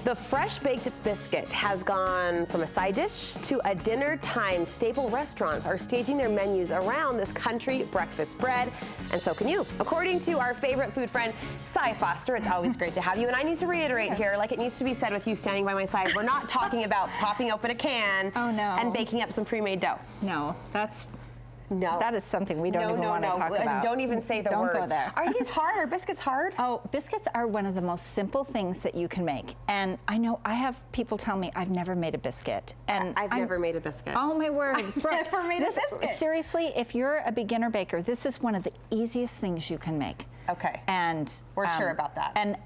The fresh baked biscuit has gone from a side dish to a dinner time staple. Restaurants are staging their menus around this country breakfast bread, and so can you. According to our favorite food friend, Cy Foster, it's always great to have you. And I need to reiterate here, like it needs to be said with you standing by my side, we're not talking about popping open a can and baking up some pre-made dough. No, that is something we don't even want to talk about. Don't even say the words. Don't go there. Are these hard? Are biscuits hard? Oh, biscuits are one of the most simple things that you can make. And I know I have people tell me I've never made a biscuit. And I've never made a biscuit. Oh my word. I've never made a biscuit. Seriously, if you're a beginner baker, this is one of the easiest things you can make. Okay. And we're sure about that. And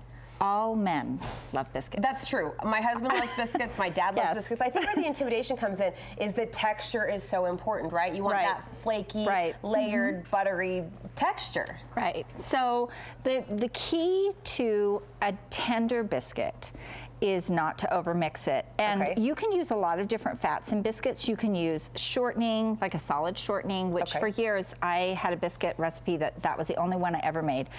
all men love biscuits. That's true. My husband loves biscuits. My dad loves biscuits. I think where the intimidation comes in is the texture is so important, right? You want that flaky, layered, buttery texture. Right. So the key to a tender biscuit is not to overmix it. And you can use a lot of different fats in biscuits. You can use shortening, like a solid shortening, which for years I had a biscuit recipe that was the only one I ever made.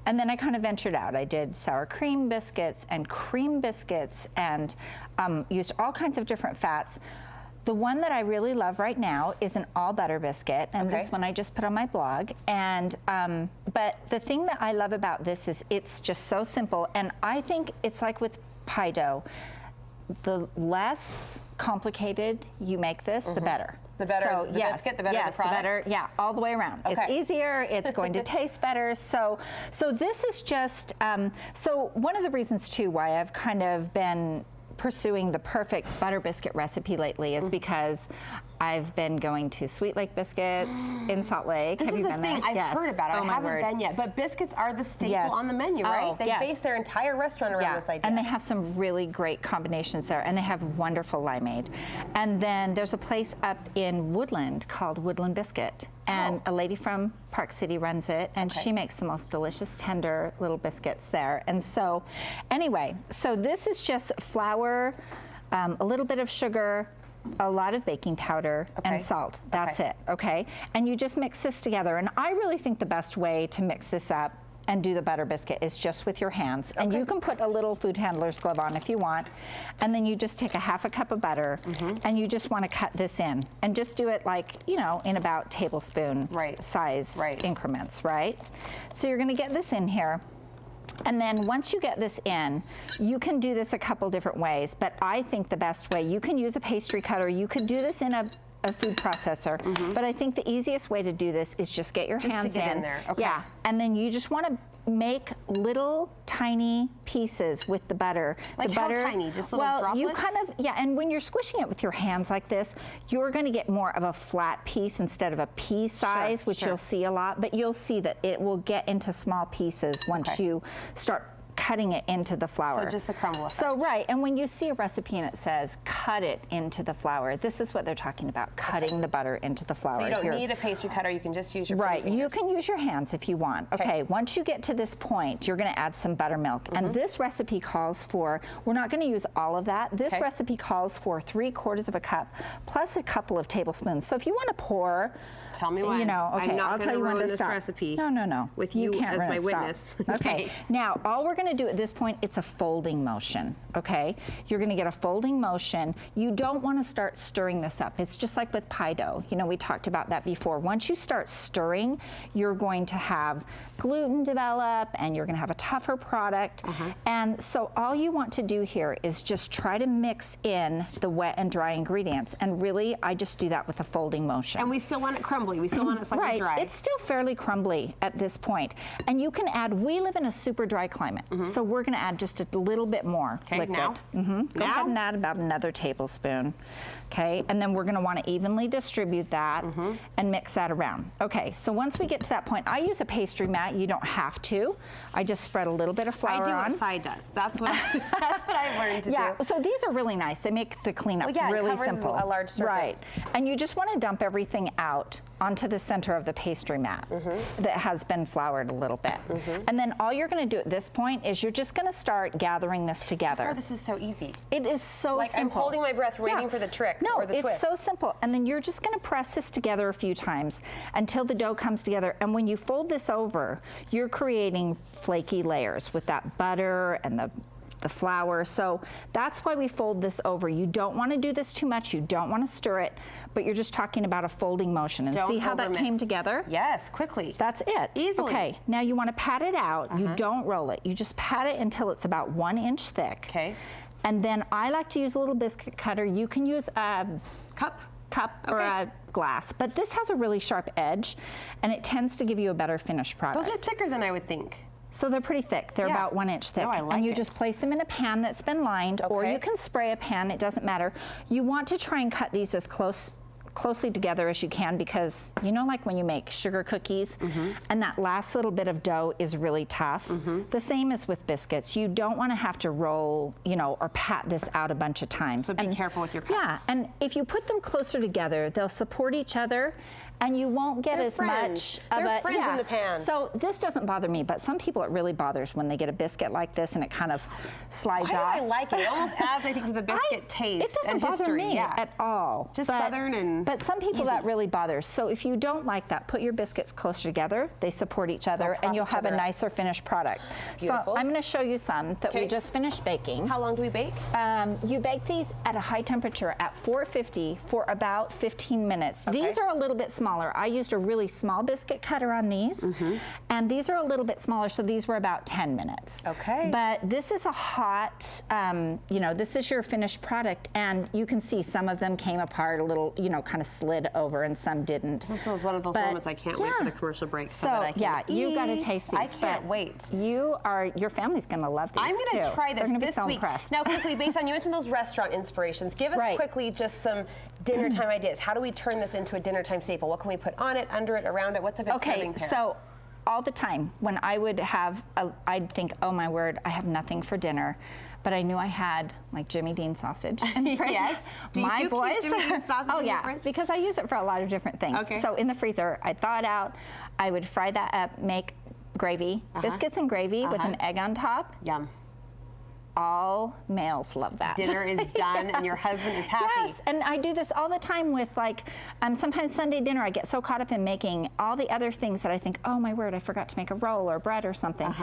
And then I kind of ventured out. I did sour cream biscuits and cream biscuits and used all kinds of different fats. The one that I really love right now is an all butter biscuit, and this one I just put on my blog. And but the thing that I love about this is it's just so simple, and I think it's like with pie dough. The less complicated you make this, the better. The better the biscuit, the better the product? The better, all the way around. It's easier, it's going to taste better. So this is just, so one of the reasons too why I've kind of been pursuing the perfect butter biscuit recipe lately is because I've been going to Sweet Lake Biscuits in Salt Lake. This Have is you a been thing. there? I've heard about it. I haven't been yet. But biscuits are the staple on the menu, right? They base their entire restaurant around this idea. And they have some really great combinations there, and they have wonderful limeade. And then there's a place up in Woodland called Woodland Biscuit, and a lady from Park City runs it, and she makes the most delicious, tender little biscuits there. And so, anyway, so this is just flour, a little bit of sugar, a lot of baking powder and salt. That's it, And you just mix this together. And I really think the best way to mix this up and do the butter biscuit is just with your hands. And you can put a little food handler's glove on if you want. And then you just take a half a cup of butter and you just want to cut this in. And just do it like, you know, in about tablespoon size increments, right? So you're going to get this in here. And then once you get this in, you can do this a couple different ways, but I think the best way, you can use a pastry cutter, you could do this in a food processor, but I think the easiest way to do this is just get your hands in there. Yeah, and then you just want to make little tiny pieces with the butter. Like how tiny? Just little droplets? You kind of, and when you're squishing it with your hands like this, you're going to get more of a flat piece instead of a pea size, which you'll see a lot, but you'll see that it will get into small pieces once you start cutting it into the flour. So just the crumble effect. So and when you see a recipe and it says cut it into the flour, this is what they're talking about, cutting the butter into the flour. So you don't need a pastry cutter, you can just use your fingers. You can use your hands if you want. Okay, once you get to this point, you're going to add some buttermilk. And this recipe calls for, we're not going to use all of that. This recipe calls for 3/4 of a cup plus a couple of tablespoons. So if you want to pour, tell me when. You know, I'll tell you when to stop. Recipe. No. With you can't as my witness. Okay. Now, all we're going to do at this point, it's a folding motion, You're going to get a folding motion. You don't want to start stirring this up. It's just like with pie dough. You know, we talked about that before. Once you start stirring, you're going to have gluten develop, and you're going to have a tougher product. And so all you want to do here is just try to mix in the wet and dry ingredients. And really, I just do that with a folding motion. And we still want it crumbly. We still want it slightly dry. It's still fairly crumbly at this point. And you can add, we live in a super dry climate, so we're going to add just a little bit more liquid. Now? Go ahead and add about another tablespoon. And then we're going to want to evenly distribute that and mix that around. So once we get to that point, I use a pastry mat. You don't have to. I just spread a little bit of flour on. I do what Cy does. That's what I've learned to do. So these are really nice. They make the cleanup really simple. A large surface. And you just want to dump everything out onto the center of the pastry mat that has been floured a little bit. And then all you're going to do at this point is you're just going to start gathering this together. So far, this is so easy. It is so simple. I'm holding my breath waiting for the trick or the twist. No, it's so simple. And then you're just going to press this together a few times until the dough comes together. And when you fold this over, you're creating flaky layers with that butter and the the flour. So that's why we fold this over. You don't want to do this too much. You don't want to stir it, but you're just talking about a folding motion. And see how that came together? Yes, quickly. That's it. Easily. Okay, now you want to pat it out. You don't roll it. You just pat it until it's about 1 inch thick. Okay. And then I like to use a little biscuit cutter. You can use a cup or a glass, but this has a really sharp edge, and it tends to give you a better finished product. Those are thicker than I would think. So they're pretty thick. They're about 1 inch thick. No, I like and you it. just place them in a pan that's been lined, or you can spray a pan, it doesn't matter. You want to try and cut these as closely together as you can, because you know, like when you make sugar cookies and that last little bit of dough is really tough. The same as with biscuits. You don't want to have to roll, you know, or pat this out a bunch of times. So be careful with your cuts. Yeah, and if you put them closer together, they'll support each other, and you won't get as much of They're a friends in the pan. So this doesn't bother me, but some people it really bothers when they get a biscuit like this and it kind of slides off. Why do I like it? It almost adds, I think, to the biscuit taste. It doesn't bother me at all. Just southern and But some people that really bothers. So if you don't like that, put your biscuits closer together. They support each other, and you'll have a nicer finished product. Beautiful. So I'm going to show you some that we just finished baking. How long do we bake? You bake these at a high temperature at 450 for about 15 minutes. These are a little bit smaller. I used a really small biscuit cutter on these, and these are a little bit smaller, so these were about 10 minutes. Okay. But this is a hot, you know, this is your finished product, and you can see some of them came apart a little, you know, kind of slid over, and some didn't. This was one of those moments I can't wait for the commercial break so that I can eat. You got to taste these. I can't wait. Your family's going to love these I'm going to try this They're going to be this so week. impressed. Now, quickly, based on you mentioned those restaurant inspirations, give us quickly just some dinner time ideas. How do we turn this into a dinner time staple? What can we put on it, under it, around it? What's a good serving pair? So all the time when I would have, I'd think, oh my word, I have nothing for dinner. But I knew I had like Jimmy Dean sausage in the fridge. Yes. Do my you boys, keep Jimmy Dean sausage in the fridge? Because I use it for a lot of different things. Okay. So in the freezer, I'd thaw it out. I would fry that up, make gravy, biscuits and gravy with an egg on top. Yum. All males love that. Dinner is done and your husband is happy. Yes, and I do this all the time with like, sometimes Sunday dinner, I get so caught up in making all the other things that I think, oh my word, I forgot to make a roll or bread or something.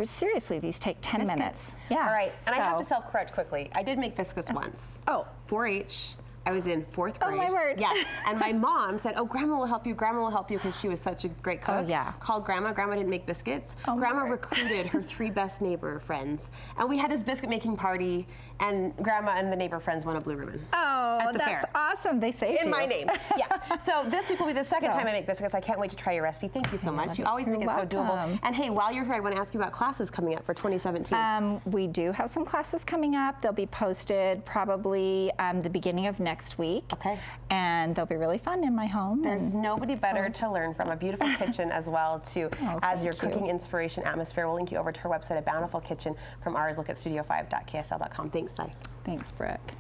Seriously, these take 10 minutes. Yeah. All right, and I have to self-correct quickly. I did make biscuits once. Oh. 4-H. I was in 4th grade. Oh my word. Yeah, and my mom said, oh, Grandma will help you, Grandma will help you, because she was such a great cook. Oh yeah. Called Grandma. Grandma didn't make biscuits. Oh, Grandma recruited her 3 best neighbor friends, and we had this biscuit making party, and Grandma and the neighbor friends won a blue ribbon. Oh, at the that's fair. awesome. They saved you. In my name. Yeah. So this week will be the second time I make biscuits. I can't wait to try your recipe. Thank you so much. You always make it so doable. And hey, while you're here, I want to ask you about classes coming up for 2017. We do have some classes coming up. They'll be posted probably the beginning of next week. Okay. And they'll be really fun in my home. There's nobody better to learn from. A beautiful kitchen as well, too, as your cooking inspiration atmosphere. We'll link you over to her website, A Bountiful Kitchen. From ours, look at studio5.ksl.com. Thanks, Sai. Thanks, Brooke.